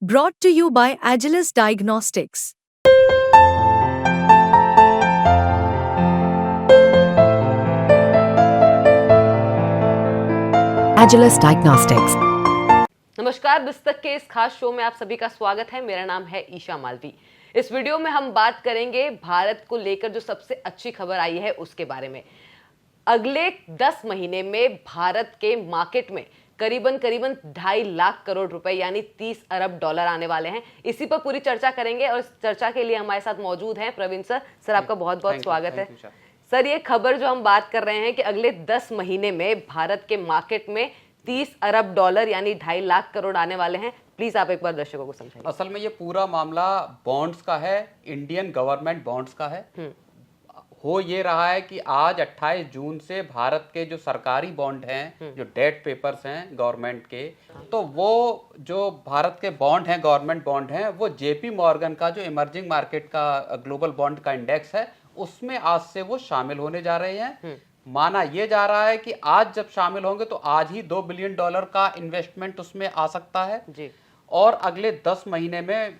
Brought to you by Agilus Diagnostics. Agilus Diagnostics. नमस्कार, बिस्तक के इस खास शो में आप सभी का स्वागत है। मेरा नाम है ईशा मालवी। इस वीडियो में हम बात करेंगे भारत को लेकर जो सबसे अच्छी खबर आई है उसके बारे में। अगले 10 महीने में भारत के मार्केट में करीबन 2.5 लाख करोड़ रुपए यानी 30 अरब डॉलर आने वाले हैं। इसी पर पूरी चर्चा करेंगे और इस चर्चा के लिए हमारे साथ मौजूद हैं प्रवीण सर। सर, आपका बहुत बहुत स्वागत है। सर, ये खबर जो हम बात कर रहे हैं कि अगले 10 महीने में भारत के मार्केट में 30 अरब डॉलर यानी 2.5 लाख करोड़ आने वाले हैं, प्लीज आप एक बार दर्शकों को समझाइए। असल में ये पूरा मामला बॉन्ड्स का है, इंडियन गवर्नमेंट बॉन्ड्स का है। हो ये रहा है कि आज 28 जून से भारत के जो सरकारी बॉन्ड हैं, जो डेट पेपर्स हैं गवर्नमेंट के, तो वो जो भारत के बॉन्ड हैं, गवर्नमेंट बॉन्ड हैं, वो जेपी मॉर्गन का जो इमर्जिंग मार्केट का ग्लोबल बॉन्ड का इंडेक्स है, उसमें आज से वो शामिल होने जा रहे हैं। माना ये जा रहा है कि आज जब शामिल होंगे तो आज ही $2 बिलियन का इन्वेस्टमेंट उसमें आ सकता है जी। और अगले 10 महीने में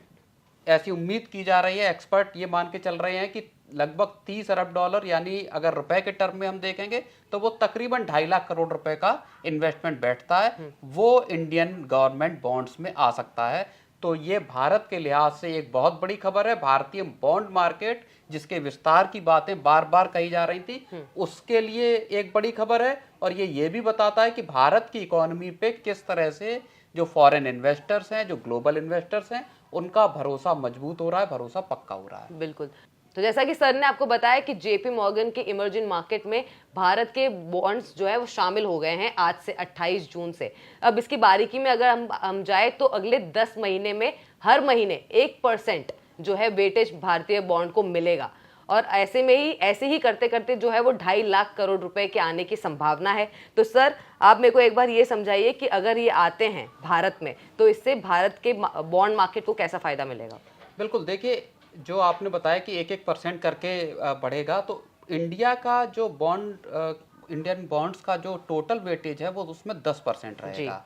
ऐसी उम्मीद की जा रही है, एक्सपर्ट ये मान के चल रहे हैं कि लगभग 30 अरब डॉलर यानी अगर रुपए के टर्म में हम देखेंगे तो वो तकरीबन 2.5 लाख करोड़ रुपए का इन्वेस्टमेंट बैठता है, वो इंडियन गवर्नमेंट बॉन्ड्स में आ सकता है। तो ये भारत के लिहाज से एक बहुत बड़ी खबर है। भारतीय बॉन्ड मार्केट जिसके विस्तार की बातें बार बार कही जा रही थी, उसके लिए एक बड़ी खबर है और ये भी बताता है कि भारत की इकोनॉमी पे किस तरह से जो फॉरेन इन्वेस्टर्स हैं, जो ग्लोबल इन्वेस्टर्स हैं, उनका भरोसा मजबूत हो रहा है, भरोसा पक्का हो रहा है। बिल्कुल। तो जैसा कि सर ने आपको बताया कि जेपी मॉर्गन के इमर्जिंग मार्केट में भारत के बॉन्ड्स जो है वो शामिल हो गए हैं आज से 28 जून से। अब इसकी बारीकी में अगर हम जाए तो अगले 10 महीने में हर महीने 1% जो है वेटेज भारतीय बॉन्ड को मिलेगा और ऐसे ही करते करते जो है वो 2.5 लाख करोड़ रुपए के आने की संभावना है। तो सर, आप मेरे को एक बार ये समझाइए कि अगर ये आते हैं भारत में तो इससे भारत के बॉन्ड मार्केट को कैसा फायदा मिलेगा? बिल्कुल, देखिए जो आपने बताया कि 1-1% करके बढ़ेगा, तो इंडिया का जो इंडियन बॉन्ड्स का जो टोटल वेटेज है वो उसमें 10% रहेगा।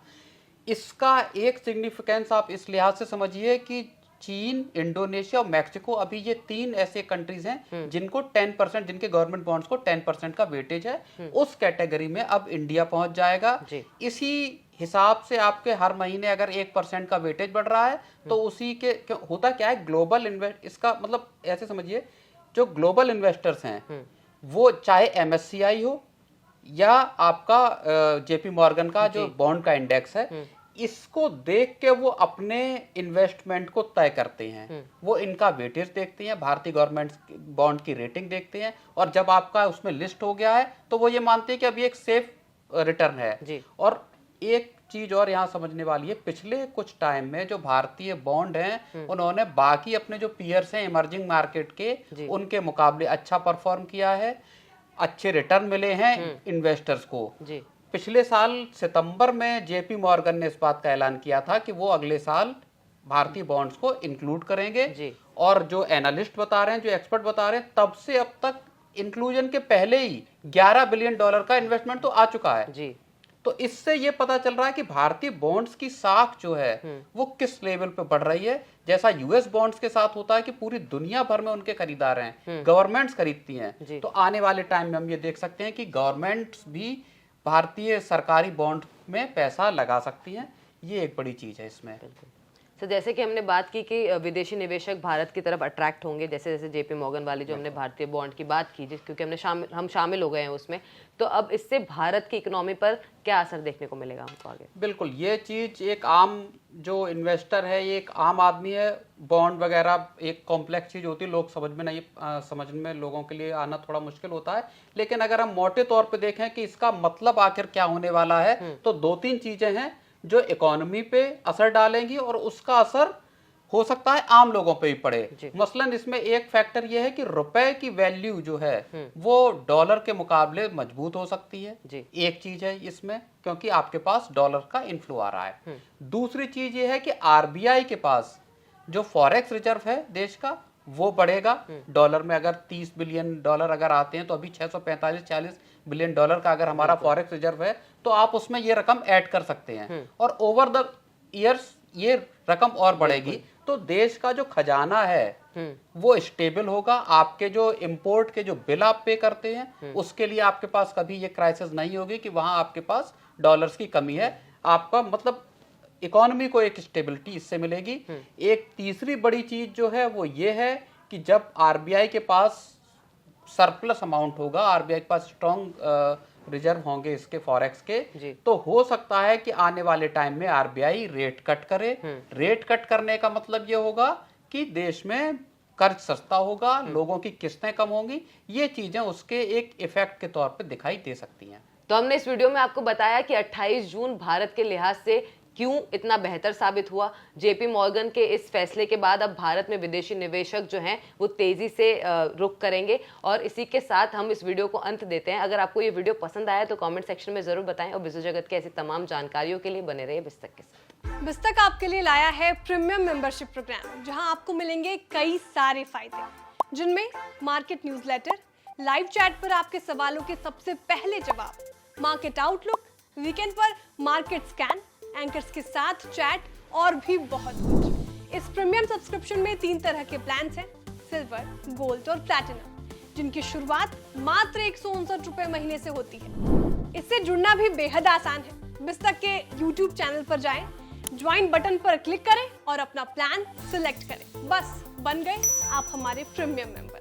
इसका एक सिग्निफिकेंस आप इस लिहाज से समझिए कि चीन, इंडोनेशिया और मैक्सिको, अभी ये 3 ऐसे कंट्रीज हैं जिनको 10%, जिनके गवर्नमेंट बॉन्ड्स को 10% का वेटेज है। उस कैटेगरी में अब इंडिया पहुंच जाएगा। इसी हिसाब से आपके हर महीने अगर 1% का वेटेज बढ़ रहा है तो उसी के होता क्या है, ग्लोबल इन्वेस्ट, इसका मतलब ऐसे समझिए जो ग्लोबल इन्वेस्टर्स हैं वो चाहे एमएससीआई हो या आपका जेपी मॉर्गन का जो बॉन्ड का इंडेक्स है, इसको देख के वो अपने इन्वेस्टमेंट को तय करते हैं। वो इनका वेटेज देखते हैं, भारतीय गवर्नमेंट बॉन्ड की रेटिंग देखते हैं और जब आपका उसमें लिस्ट हो गया है तो वो ये मानते हैं कि अभी एक सेफ रिटर्न है। और एक चीज और यहाँ समझने वाली है, पिछले कुछ टाइम में जो भारतीय बॉन्ड हैं उन्होंने बाकी अपने जो पीयर्स हैं इमर्जिंग मार्केट के, उनके मुकाबले अच्छा परफॉर्म किया है, अच्छे रिटर्न मिले हैं इन्वेस्टर्स को। पिछले साल सितंबर में जेपी मॉर्गन ने इस बात का ऐलान किया था कि वो अगले साल भारतीय बॉन्ड्स को इंक्लूड करेंगे और जो एनालिस्ट बता रहे हैं, जो एक्सपर्ट बता रहे हैं, तब से अब तक इंक्लूजन के पहले ही $11 बिलियन का इन्वेस्टमेंट तो आ चुका है। तो इससे ये पता चल रहा है कि भारतीय बॉन्ड्स की साख जो है वो किस लेवल पे बढ़ रही है। जैसा यूएस बॉन्ड्स के साथ होता है कि पूरी दुनिया भर में उनके खरीदार हैं, गवर्नमेंट्स खरीदती हैं, तो आने वाले टाइम में हम ये देख सकते हैं कि गवर्नमेंट्स भी भारतीय सरकारी बॉन्ड में पैसा लगा सकती हैं। ये एक बड़ी चीज है इसमें। तो जैसे कि हमने बात की कि विदेशी निवेशक भारत की तरफ अट्रैक्ट होंगे, जैसे जैसे जेपी मॉर्गन वाली जो हमने भारतीय बॉन्ड की बात की, क्योंकि हम शामिल हो गए हैं उसमें, तो अब इससे भारत की इकोनॉमी पर क्या असर देखने को मिलेगा हमको आगे? बिल्कुल, ये चीज एक आम जो इन्वेस्टर है, ये एक आम आदमी है, बॉन्ड वगैरह एक कॉम्प्लेक्स चीज होती है, लोग समझने में लोगों के लिए आना थोड़ा मुश्किल होता है। लेकिन अगर हम मोटे तौर पे देखें कि इसका मतलब आखिर क्या होने वाला है, तो 2-3 चीजें हैं जो इकोनॉमी पे असर डालेंगी और उसका असर हो सकता है आम लोगों पे भी पड़े। मसलन इसमें एक फैक्टर यह है कि रुपए की वैल्यू जो है वो डॉलर के मुकाबले मजबूत हो सकती है। एक चीज है इसमें, क्योंकि आपके पास डॉलर का इन्फ्लो आ रहा है। दूसरी चीज ये है कि आरबीआई के पास जो फॉरेक्स रिजर्व है देश का वो बढ़ेगा। डॉलर में अगर $30 बिलियन अगर आते हैं तो अभी 645-40 बिलियन डॉलर का अगर हमारा फॉरेक्स रिजर्व है तो आप उसमें ये रकम ऐड कर सकते हैं और ओवर द ईयर्स ये रकम और बढ़ेगी तो देश का जो खजाना है वो स्टेबल होगा। आपके जो इंपोर्ट के जो बिल आप पे करते हैं उसके लिए आपके पास कभी ये क्राइसिस नहीं होगी कि वहां आपके पास डॉलर्स की कमी है। आपका मतलब इकोनॉमी को एक स्टेबिलिटी इससे मिलेगी। एक तीसरी बड़ी चीज जो है वो ये है कि जब आरबीआई के पास सरप्लस अमाउंट होगा, आरबीआई के पास स्ट्रॉन्ग रिजर्व होंगे इसके फॉरेक्स के, तो हो सकता है कि आने वाले टाइम में आरबीआई रेट कट करे। रेट कट करने का मतलब ये होगा कि देश में कर्ज सस्ता होगा, लोगों की किस्तें कम होंगी। ये चीजें उसके एक इफेक्ट के तौर पे दिखाई दे सकती हैं। तो हमने इस वीडियो में आपको बताया कि 28 जून भारत के लिहाज से क्यों इतना बेहतर साबित हुआ। जेपी मॉर्गन के इस फैसले के बाद अब भारत में विदेशी निवेशक जो हैं वो तेजी से रुख करेंगे। और इसी के साथ हम इस वीडियो को अंत देते हैं। अगर आपको ये वीडियो पसंद आया तो कमेंट सेक्शन में जरूर बताएं और बिजनेस जगत के ऐसी तमाम जानकारियों के लिए बने रहिए बिस्तक के साथ। बिस्तक आपके लिए लाया है प्रीमियम मेंबरशिप प्रोग्राम, जहां आपको मिलेंगे कई सारे फायदे, जिनमें मार्केट न्यूज़लेटर, लाइव चैट पर आपके सवालों के सबसे पहले जवाब, मार्केट आउटलुक, वीकेंड पर मार्केट स्कैन, एंकर्स के साथ चैट और भी बहुत कुछ। इस प्रीमियम सब्सक्रिप्शन में 3 तरह के प्लान्स हैं, सिल्वर, गोल्ड और प्लैटिनम, जिनकी शुरुआत मात्र 159 रुपए महीने से होती है। इससे जुड़ना भी बेहद आसान है। बिस्तक के YouTube चैनल पर जाएं, ज्वाइन बटन पर क्लिक करें और अपना प्लान सिलेक्ट करें। बस बन गए आप हमारे प्रीमियम मेंबर।